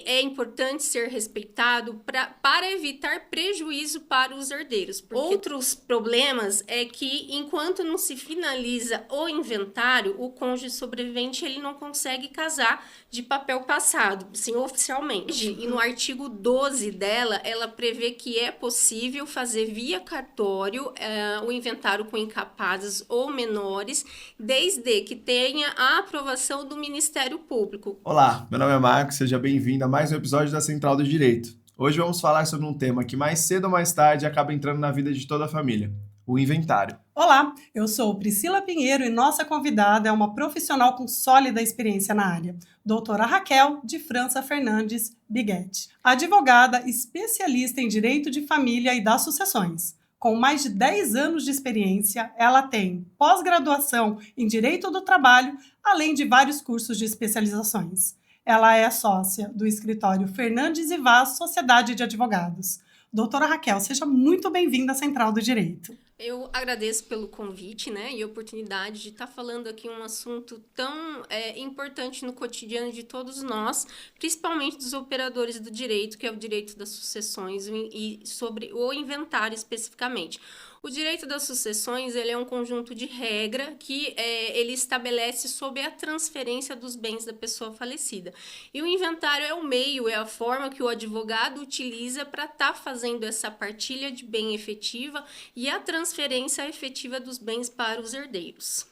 é importante ser respeitado para evitar prejuízo para os herdeiros. Outros problemas é que, enquanto não se finaliza o inventário, o cônjuge sobrevivente ele não consegue casar de papel passado, sim, oficialmente. E no artigo 12 dela, ela prevê que é possível fazer via cartório o inventário com incapazes ou menores, desde que tenha a aprovação do Ministério Público. Olá, meu nome é Marcos, seja bem-vindo a mais um episódio da Central do Direito. Hoje vamos falar sobre um tema que mais cedo ou mais tarde acaba entrando na vida de toda a família, o inventário. Olá, eu sou Priscila Pinheiro e nossa convidada é uma profissional com sólida experiência na área, doutora Raquel de França Fernandes Biguete, advogada especialista em direito de família e das sucessões. Com mais de 10 anos de experiência, ela tem pós-graduação em Direito do Trabalho, além de vários cursos de especializações. Ela é sócia do escritório Fernandes e Vaz Sociedade de Advogados. Doutora Raquel, seja muito bem-vinda à Central do Direito. Eu agradeço pelo convite, né, e a oportunidade de estar falando aqui um assunto tão importante no cotidiano de todos nós, principalmente dos operadores do direito, que é o direito das sucessões e sobre o inventário especificamente. O direito das sucessões ele é um conjunto de regra que ele estabelece sobre a transferência dos bens da pessoa falecida. E o inventário é o meio, é a forma que o advogado utiliza para estar fazendo essa partilha de bem efetiva e a transferência efetiva dos bens para os herdeiros.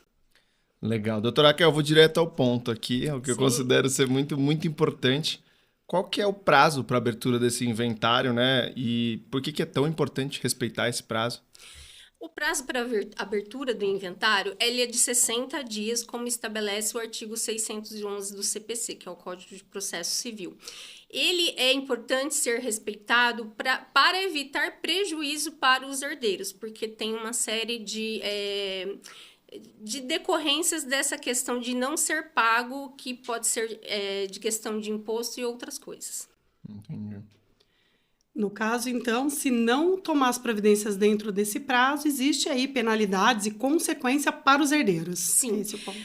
Legal. Doutora Raquel, eu vou direto ao ponto aqui, é o que eu Sim. considero ser muito, muito importante. Qual que é o prazo para a abertura desse inventário, né? E por que é tão importante respeitar esse prazo? O prazo para abertura do inventário ele é de 60 dias, como estabelece o artigo 611 do CPC, que é o Código de Processo Civil. Ele é importante ser respeitado para evitar prejuízo para os herdeiros, porque tem uma série de decorrências dessa questão de não ser pago, que pode ser de questão de imposto e outras coisas. Entendi. No caso, então, se não tomar as providências dentro desse prazo, existe aí penalidades e consequência para os herdeiros. Sim. Esse é o ponto.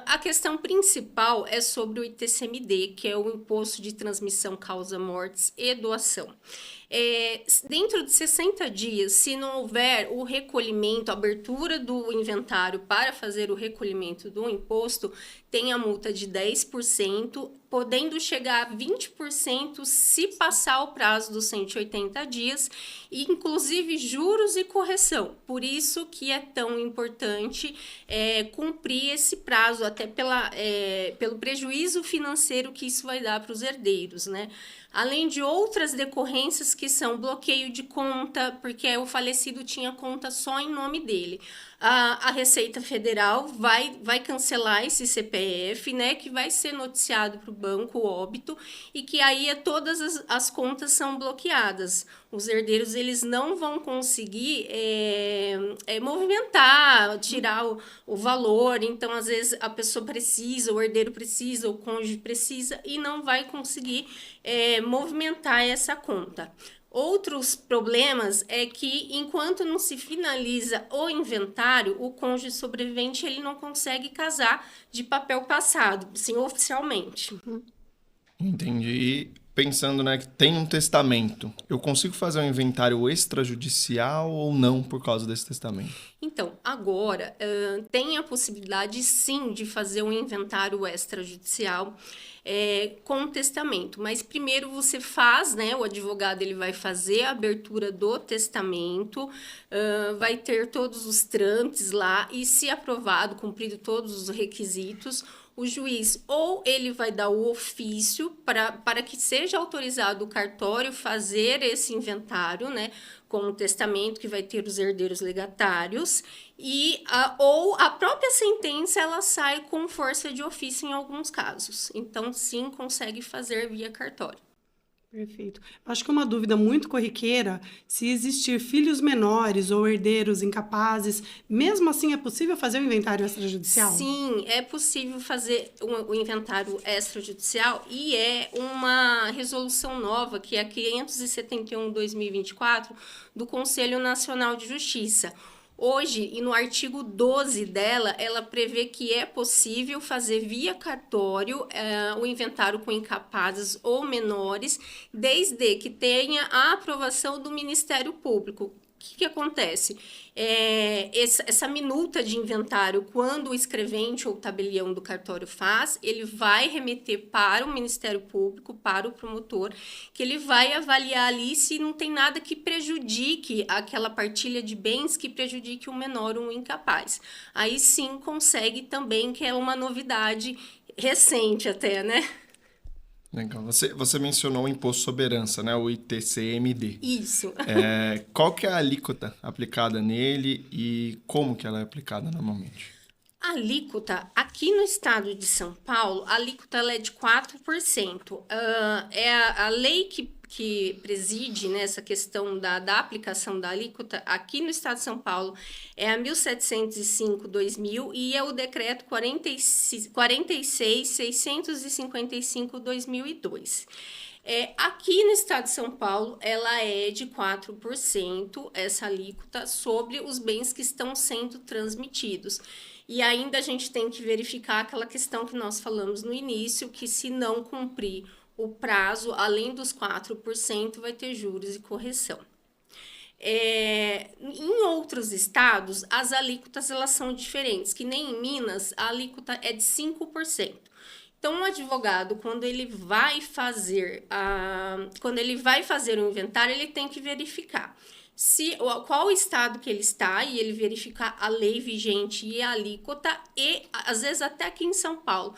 A questão principal é sobre o ITCMD, que é o Imposto de Transmissão Causa Mortes e Doação. Dentro de 60 dias, se não houver o recolhimento, a abertura do inventário para fazer o recolhimento do imposto, tem a multa de 10%, podendo chegar a 20% se passar o prazo dos 180 dias, e inclusive juros e correção. Por isso que é tão importante cumprir esse prazo, até pelo prejuízo financeiro que isso vai dar para os herdeiros, né? Além de outras decorrências que são bloqueio de conta, porque o falecido tinha conta só em nome dele. A Receita Federal vai cancelar esse CPF, né, que vai ser noticiado para o banco, o óbito, e que aí todas as contas são bloqueadas. Os herdeiros eles não vão conseguir movimentar, tirar o valor. Então, às vezes, a pessoa precisa, o herdeiro precisa, o cônjuge precisa e não vai conseguir movimentar essa conta. Outros problemas é que, enquanto não se finaliza o inventário, o cônjuge sobrevivente ele não consegue casar de papel passado, sim, oficialmente. Entendi. E pensando, né, que tem um testamento, eu consigo fazer um inventário extrajudicial ou não por causa desse testamento? Então, agora, tem a possibilidade, sim, de fazer um inventário extrajudicial com testamento. Mas primeiro você faz, né? O advogado ele vai fazer a abertura do testamento, vai ter todos os trâmites lá e, se aprovado, cumprido todos os requisitos, o juiz ou ele vai dar o ofício para que seja autorizado o cartório fazer esse inventário, né, com o testamento que vai ter os herdeiros legatários, ou a própria sentença ela sai com força de ofício em alguns casos. Então, sim, consegue fazer via cartório. Perfeito. Acho que uma dúvida muito corriqueira, se existir filhos menores ou herdeiros incapazes, mesmo assim é possível fazer o inventário extrajudicial? Sim, é possível fazer o inventário extrajudicial e é uma resolução nova, que é a 571/2024, do Conselho Nacional de Justiça. Hoje, e no artigo 12 dela, ela prevê que é possível fazer via cartório o inventário com incapazes ou menores, desde que tenha a aprovação do Ministério Público. O que acontece? Essa minuta de inventário, quando o escrevente ou o tabelião do cartório faz, ele vai remeter para o Ministério Público, para o promotor, que ele vai avaliar ali se não tem nada que prejudique aquela partilha de bens, que prejudique o menor ou o incapaz. Aí sim consegue também, que é uma novidade recente até, né? Legal. Você mencionou o imposto sobre herança, né? O ITCMD. Isso. Qual que é a alíquota aplicada nele e como que ela é aplicada normalmente? A alíquota, aqui no estado de São Paulo, a alíquota ela é de 4%. É a lei que preside, né, essa questão da aplicação da alíquota aqui no estado de São Paulo é a 1705/2000 e é o decreto 46.655/2002. Aqui no estado de São Paulo, ela é de 4%, essa alíquota, sobre os bens que estão sendo transmitidos. E ainda a gente tem que verificar aquela questão que nós falamos no início, que se não cumprir o prazo, além dos 4%, vai ter juros e correção. Em outros estados, as alíquotas elas são diferentes, que nem em Minas, a alíquota é de 5%. Então, o advogado, quando ele vai fazer o inventário, ele tem que verificar qual estado que ele está, e ele verificar a lei vigente e a alíquota, e às vezes até aqui em São Paulo.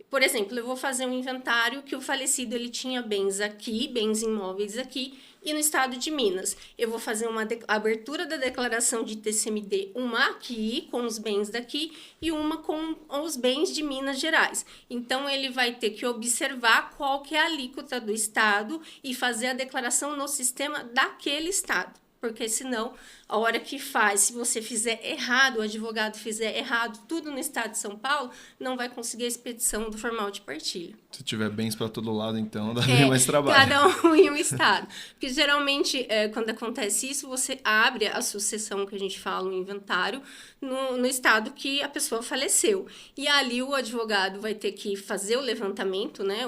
Por exemplo, eu vou fazer um inventário que o falecido ele tinha bens aqui, bens imóveis aqui, e no estado de Minas. Eu vou fazer uma abertura da declaração de ITCMD, uma aqui, com os bens daqui, e uma com os bens de Minas Gerais. Então, ele vai ter que observar qual que é a alíquota do estado e fazer a declaração no sistema daquele estado. Porque senão, a hora que se você fizer errado, o advogado fizer errado, tudo no estado de São Paulo, não vai conseguir a expedição do formal de partilha. Se tiver bens para todo lado, então, dá bem mais trabalho. Cada um em um estado. Porque, geralmente, quando acontece isso, você abre a sucessão, que a gente fala, o inventário, no estado que a pessoa faleceu. E ali o advogado vai ter que fazer o levantamento, né?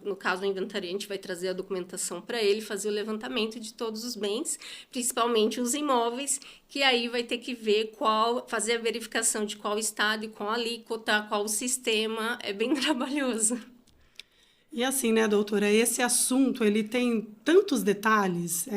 No caso, o inventariante vai trazer a documentação para ele, fazer o levantamento de todos os bens, principalmente os imóveis, que aí vai ter que ver fazer a verificação de qual estado e qual alíquota, qual sistema. É bem trabalhoso. E assim, né, doutora, esse assunto, ele tem tantos detalhes,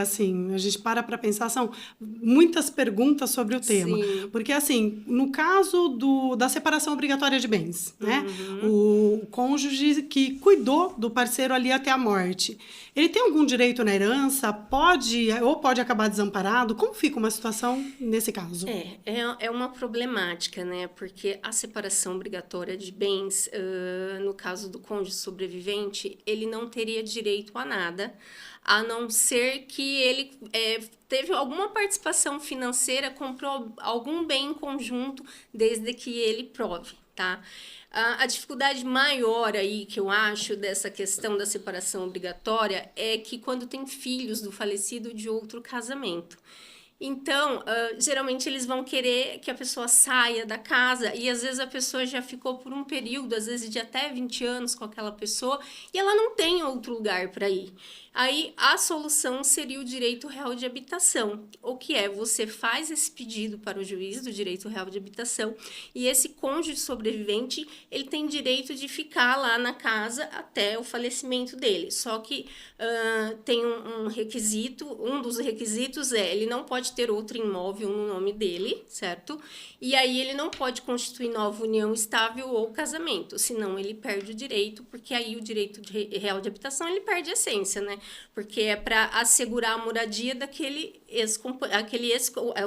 assim, a gente para pensar, são muitas perguntas sobre o tema. Sim. Porque, assim, no caso da separação obrigatória de bens, né, o cônjuge que cuidou do parceiro ali até a morte, ele tem algum direito na herança? Pode acabar desamparado? Como fica uma situação nesse caso? É uma problemática, né, porque a separação obrigatória de bens, no caso do cônjuge sobrevivente, ele não teria direito a nada, a não ser que ele teve alguma participação financeira, comprou algum bem em conjunto, desde que ele prove, tá? A dificuldade maior aí que eu acho dessa questão da separação obrigatória é que quando tem filhos do falecido de outro casamento. Então, geralmente eles vão querer que a pessoa saia da casa, e às vezes a pessoa já ficou por um período, às vezes de até 20 anos com aquela pessoa, e ela não tem outro lugar para ir. Aí a solução seria o direito real de habitação, o que você faz esse pedido para o juiz do direito real de habitação, e esse cônjuge sobrevivente, ele tem direito de ficar lá na casa até o falecimento dele. Só que tem um requisito, um dos requisitos ele não pode ter outro imóvel no nome dele, certo? E aí ele não pode constituir nova união estável ou casamento, senão ele perde o direito, porque aí o direito real de habitação ele perde a essência, né? Porque é para assegurar a moradia daquele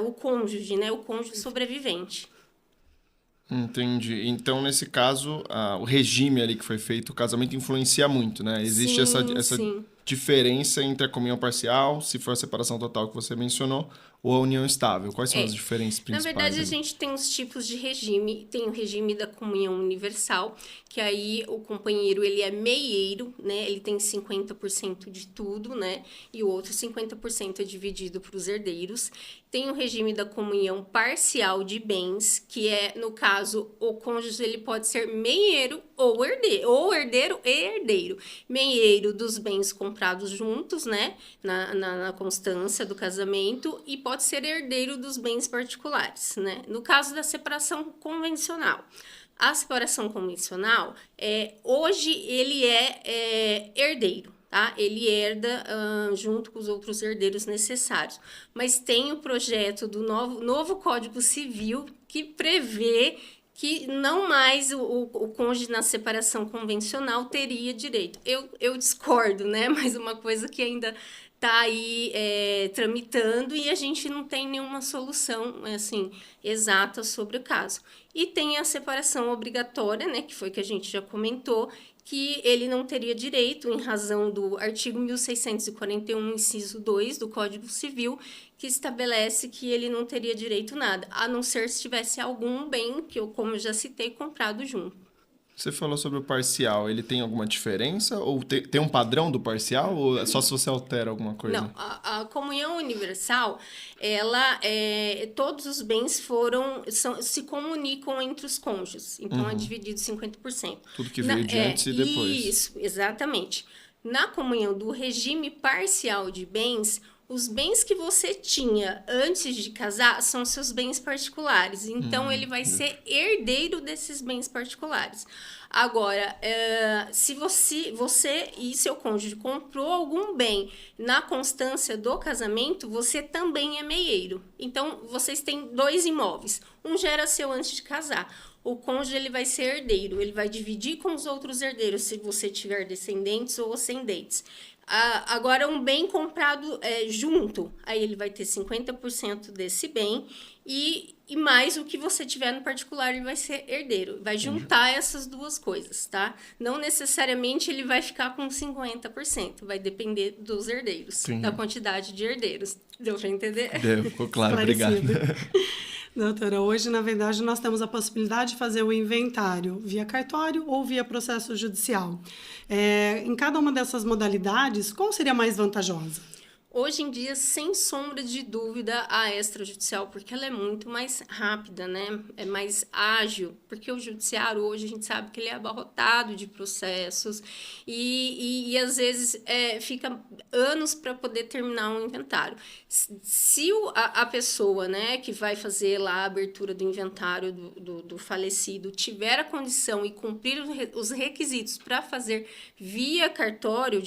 o cônjuge, né? O cônjuge sobrevivente. Entendi. Então, nesse caso, o regime ali que foi feito, o casamento influencia muito, né? Existe essa sim. diferença entre a comunhão parcial, se for a separação total que você mencionou, ou a união estável? Quais são É. as diferenças Na principais? verdade, a ali? gente tem os tipos de regime. Tem o regime da comunhão universal, que aí o companheiro ele é meieiro, né? Ele tem 50% de tudo, né? E o outro 50% é dividido para os herdeiros. Tem o regime da comunhão parcial de bens, que é, no caso, o cônjuge ele pode ser meieiro ou herdeiro e herdeiro. Meieiro dos bens comprados juntos, né? Na constância do casamento, e pode ser herdeiro dos bens particulares, né? No caso da separação convencional. A separação convencional, hoje ele é herdeiro. Tá? Ele herda junto com os outros herdeiros necessários. Mas tem o projeto do novo Código Civil que prevê que não mais o cônjuge na separação convencional teria direito. Eu discordo, né? Mas uma coisa que ainda está aí tramitando e a gente não tem nenhuma solução assim exata sobre o caso. E tem a separação obrigatória, né? Que foi que a gente já comentou, que ele não teria direito em razão do artigo 1641, inciso 2 do Código Civil, que estabelece que ele não teria direito a nada, a não ser se tivesse algum bem, que eu, como eu já citei, comprado junto. Você falou sobre o parcial, ele tem alguma diferença? Ou tem um padrão do parcial? Ou é só se você altera alguma coisa? Não, a comunhão universal, todos os bens se comunicam entre os cônjuges. Então, é dividido 50%. Tudo que veio de antes e depois. Isso, exatamente. Na comunhão do regime parcial de bens, os bens que você tinha antes de casar são seus bens particulares. Então, ele vai ser herdeiro desses bens particulares. Agora, se você e seu cônjuge comprou algum bem na constância do casamento, você também é meieiro. Então, vocês têm 2 imóveis. Um já era seu antes de casar. O cônjuge ele vai ser herdeiro. Ele vai dividir com os outros herdeiros, se você tiver descendentes ou ascendentes. Agora, um bem comprado junto, aí ele vai ter 50% desse bem e mais o que você tiver no particular, ele vai ser herdeiro. Vai juntar essas duas coisas, tá? Não necessariamente ele vai ficar com 50%, vai depender dos herdeiros, Sim. da quantidade de herdeiros. Deu para entender? Deu, ficou claro, obrigado. Doutora, hoje, na verdade, nós temos a possibilidade de fazer o inventário via cartório ou via processo judicial. Em cada uma dessas modalidades, qual seria mais vantajosa? Hoje em dia, sem sombra de dúvida, a extrajudicial, porque ela é muito mais rápida, né? É mais ágil, porque o judiciário hoje a gente sabe que ele é abarrotado de processos e às vezes fica anos para poder terminar um inventário. Se a pessoa, né, que vai fazer lá a abertura do inventário do falecido tiver a condição e cumprir os requisitos para fazer via cartório,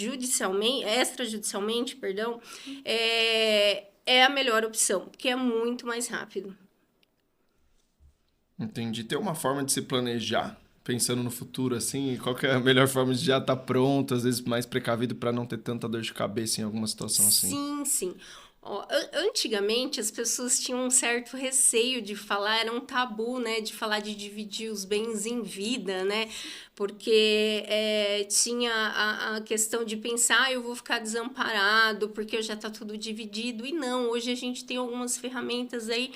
extrajudicialmente, perdão, é a melhor opção, porque é muito mais rápido. Entendi. Tem uma forma de se planejar, pensando no futuro, assim, qual que é a melhor forma de já estar pronto, às vezes mais precavido para não ter tanta dor de cabeça em alguma situação assim? Sim, sim. Antigamente as pessoas tinham um certo receio de falar, era um tabu, né, de falar de dividir os bens em vida, né, porque tinha a questão de pensar, eu vou ficar desamparado porque já está tudo dividido, e não, hoje a gente tem algumas ferramentas aí,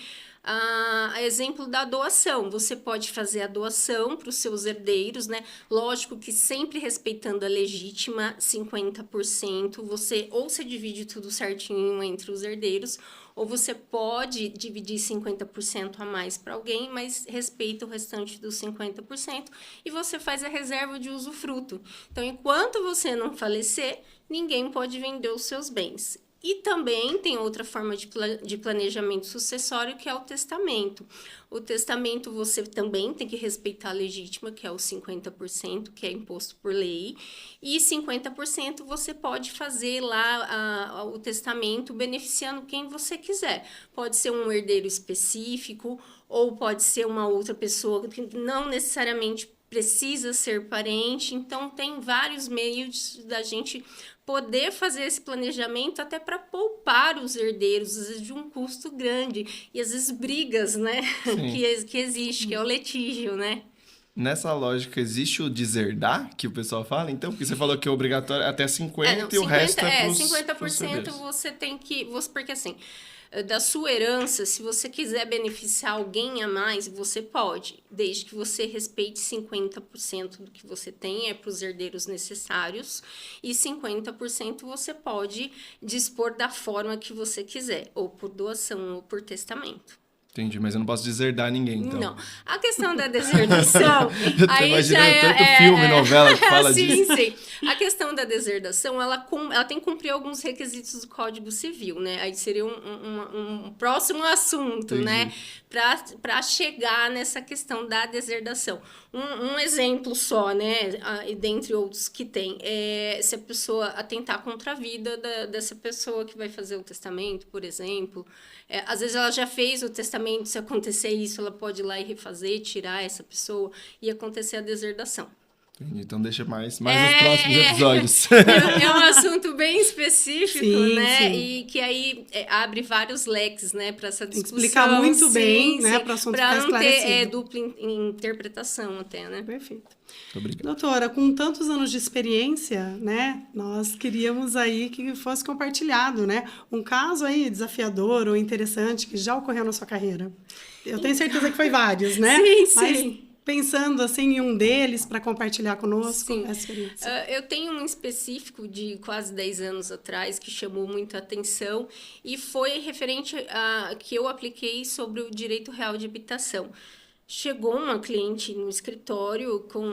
a exemplo da doação, você pode fazer a doação para os seus herdeiros, né? Lógico que sempre respeitando a legítima 50%, você divide tudo certinho entre os herdeiros, ou você pode dividir 50% a mais para alguém, mas respeita o restante dos 50% e você faz a reserva de usufruto. Então, enquanto você não falecer, ninguém pode vender os seus bens. E também tem outra forma de planejamento sucessório, que é o testamento. O testamento você também tem que respeitar a legítima, que é o 50%, que é imposto por lei. E 50% você pode fazer lá o testamento beneficiando quem você quiser. Pode ser um herdeiro específico ou pode ser uma outra pessoa que não necessariamente precisa ser parente. Então, tem vários meios da gente poder fazer esse planejamento até para poupar os herdeiros, às vezes de um custo grande, e às vezes brigas, né, que existe, que é o litígio, né? Nessa lógica, existe o deserdar, que o pessoal fala, então? Porque você falou que é obrigatório até 50% e o resto é pros 50% você tem que... Porque assim, da sua herança, se você quiser beneficiar alguém a mais, você pode, desde que você respeite 50% do que você tem, para os herdeiros necessários, e 50% você pode dispor da forma que você quiser, ou por doação, ou por testamento. Entendi, mas eu não posso deserdar ninguém, então. Não. A questão da deserdação... Eu tô imaginando tanto filme, novela que fala disso. Sim. A questão da deserdação, ela tem que cumprir alguns requisitos do Código Civil, né? Aí seria um próximo assunto, Entendi. né? Para chegar nessa questão da deserdação. Um exemplo só, né? Dentre outros que tem. Se a pessoa atentar contra a vida dessa pessoa que vai fazer o testamento, por exemplo. Às vezes ela já fez o testamento, se acontecer isso, ela pode ir lá e refazer, tirar essa pessoa e acontecer a deserdação. Entendi, então deixa mais nos próximos episódios. É um assunto bem específico, sim, né? Sim. E que aí abre vários leques, né, para essa discussão. Tem que explicar muito bem, né, para o assunto ficar esclarecido. Para não ter dupla interpretação até, né? Perfeito. Muito obrigado. Doutora, com tantos anos de experiência, né, nós queríamos aí que fosse compartilhado, né, um caso aí desafiador ou interessante que já ocorreu na sua carreira. Eu tenho certeza que foi vários, né? Sim. Mas pensando assim em um deles para compartilhar conosco essa experiência. Eu tenho um específico de quase 10 anos atrás que chamou muito a atenção e foi referente a que eu apliquei sobre o direito real de habitação. Chegou uma cliente no escritório com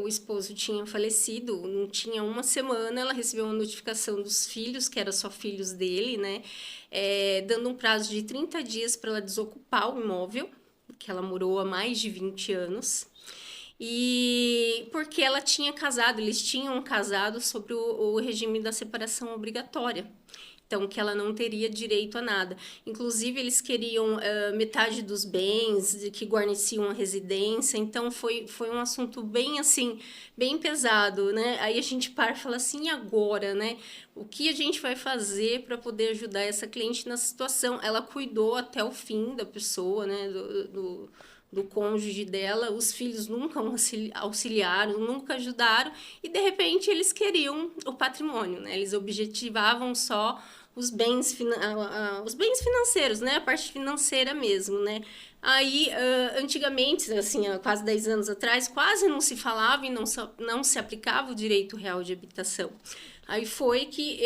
o esposo tinha falecido, não tinha uma semana, ela recebeu uma notificação dos filhos, que eram só filhos dele, né? Dando um prazo de 30 dias para ela desocupar o imóvel, que ela morou há mais de 20 anos. E porque ela tinha casado, eles tinham casado sobre o regime da separação obrigatória. Então, que ela não teria direito a nada. Inclusive, eles queriam metade dos bens que guarneciam a residência. Então, foi um assunto bem, assim, bem pesado, né? Aí a gente para e fala assim, e agora, né? O que a gente vai fazer para poder ajudar essa cliente nessa situação? Ela cuidou até o fim da pessoa, né? Do cônjuge dela, os filhos nunca auxiliaram, nunca ajudaram, e de repente eles queriam o patrimônio, né? Eles objetivavam só os bens financeiros, né? A parte financeira mesmo, né? Aí, antigamente, assim, há quase 10 anos atrás, quase não se falava e não se aplicava o direito real de habitação. Aí foi que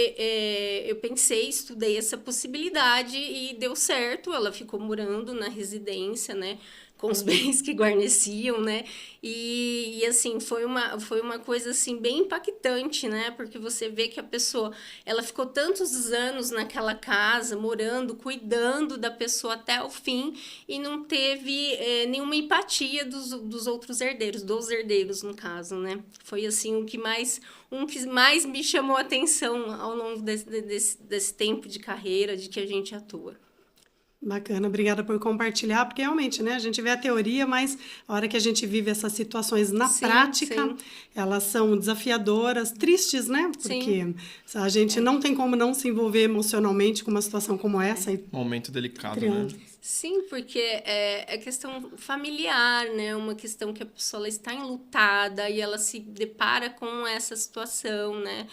eu pensei, estudei essa possibilidade e deu certo, ela ficou morando na residência, né? Com os bens que guarneciam, né? E assim, foi uma coisa assim bem impactante, né? Porque você vê que a pessoa, ela ficou tantos anos naquela casa, morando, cuidando da pessoa até o fim e não teve nenhuma empatia dos outros herdeiros, dos herdeiros no caso, né? Foi assim um que mais me chamou a atenção ao longo desse tempo de carreira, de que a gente atua. Bacana, obrigada por compartilhar, porque realmente, né, a gente vê a teoria, mas a hora que a gente vive essas situações na prática, elas são desafiadoras, tristes, né? Porque a gente não tem como não se envolver emocionalmente com uma situação como essa. Momento delicado, né? Sim, porque é questão familiar, né? Uma questão que a pessoa ela está enlutada e ela se depara com essa situação, né?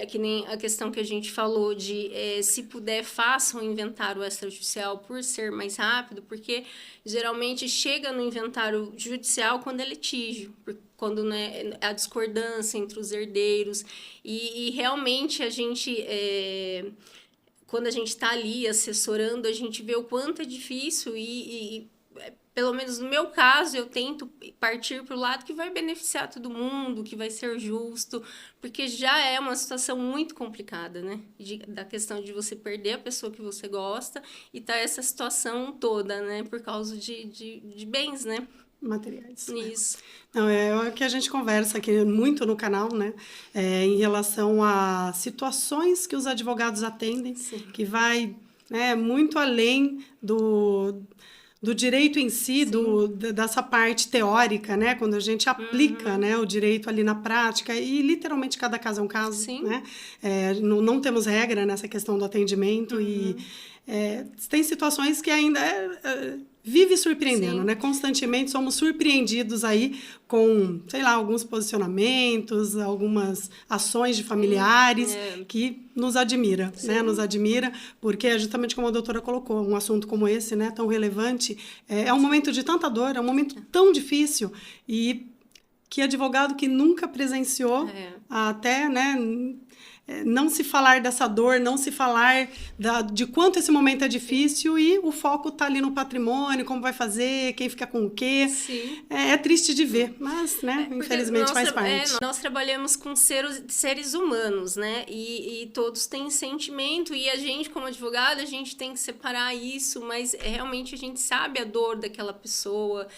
Que nem a questão que a gente falou de se puder, faça um inventário extrajudicial por ser mais rápido, porque geralmente chega no inventário judicial quando é litígio, quando, né, a discordância entre os herdeiros e realmente a gente... Quando a gente está ali assessorando, a gente vê o quanto é difícil e, pelo menos no meu caso, eu tento partir para o lado que vai beneficiar todo mundo, que vai ser justo, porque já é uma situação muito complicada, né? Da questão de você perder a pessoa que você gosta e tá essa situação toda, né? Por causa de bens, né? Materiais. Isso. Não, é o que a gente conversa aqui muito no canal, né? Em relação a situações que os advogados atendem, Sim. Que vai, né, muito além do direito em si, dessa parte teórica, né? Quando a gente aplica, né, o direito ali na prática, e literalmente cada caso é um caso, Sim. né? Não temos regra nessa questão do atendimento e tem situações que ainda vive surpreendendo, Sim. né? Constantemente somos surpreendidos aí com, sei lá, alguns posicionamentos, algumas ações de familiares que nos admira, né? Nos admira, porque é justamente como a doutora colocou, um assunto como esse, né, tão relevante, é um momento de tanta dor, é um momento tão difícil e que advogado que nunca presenciou até, né, não se falar dessa dor, não se falar de quanto esse momento é difícil e o foco tá ali no patrimônio, como vai fazer, quem fica com o quê. Sim. É triste de ver, mas, né, infelizmente faz parte. Nós trabalhamos com seres humanos, né, e todos têm sentimento, e a gente, como advogado, a gente tem que separar isso, mas realmente a gente sabe a dor daquela pessoa,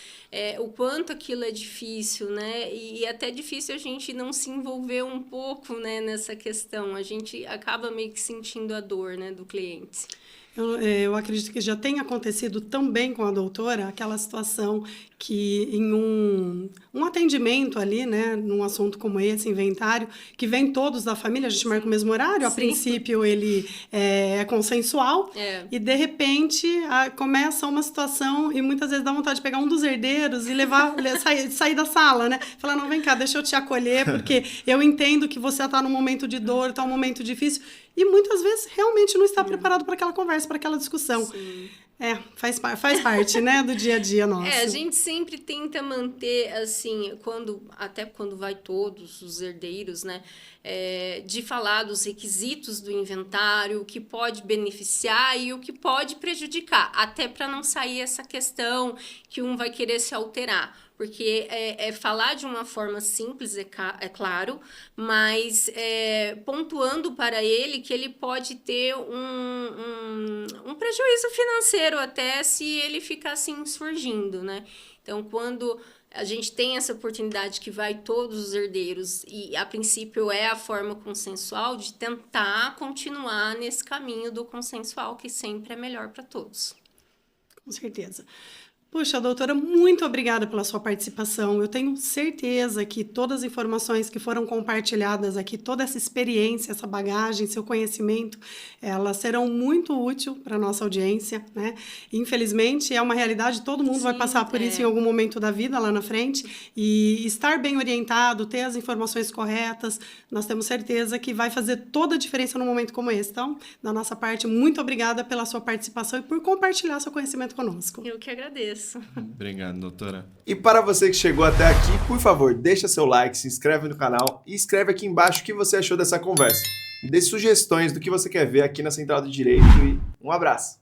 o quanto aquilo é difícil, né, e até difícil a gente não se envolver um pouco, né, nessa questão. A gente acaba meio que sentindo a dor, né, do cliente. Eu acredito que já tenha acontecido também com a doutora aquela situação que em um atendimento ali, né, num assunto como esse, inventário, que vem todos da família, a gente marca o mesmo horário, a princípio ele é consensual, e de repente começa uma situação e muitas vezes dá vontade de pegar um dos herdeiros e sair da sala, né? Falar, não, vem cá, deixa eu te acolher, porque eu entendo que você está num momento de dor, está num momento difícil, e muitas vezes realmente não está preparado para aquela conversa, para aquela discussão. Sim. Faz parte, né, do dia a dia nosso. A gente sempre tenta manter, assim, até quando vai todos os herdeiros, né, de falar dos requisitos do inventário, o que pode beneficiar e o que pode prejudicar, até para não sair essa questão que um vai querer se alterar. Porque falar de uma forma simples, é claro, mas pontuando para ele que ele pode ter um prejuízo financeiro até se ele ficar assim surgindo, né? Então, quando a gente tem essa oportunidade que vai todos os herdeiros e, a princípio, é a forma consensual de tentar continuar nesse caminho do consensual, que sempre é melhor para todos. Com certeza. Puxa, doutora, muito obrigada pela sua participação. Eu tenho certeza que todas as informações que foram compartilhadas aqui, toda essa experiência, essa bagagem, seu conhecimento, elas serão muito úteis para a nossa audiência, né? Infelizmente, é uma realidade, todo mundo vai passar por isso em algum momento da vida lá na frente, e estar bem orientado, ter as informações corretas, nós temos certeza que vai fazer toda a diferença num momento como esse. Então, da nossa parte, muito obrigada pela sua participação e por compartilhar seu conhecimento conosco. Eu que agradeço. Obrigado, doutora. E para você que chegou até aqui, por favor, deixa seu like, se inscreve no canal e escreve aqui embaixo o que você achou dessa conversa. Me dê sugestões do que você quer ver aqui na Central do Direito e um abraço.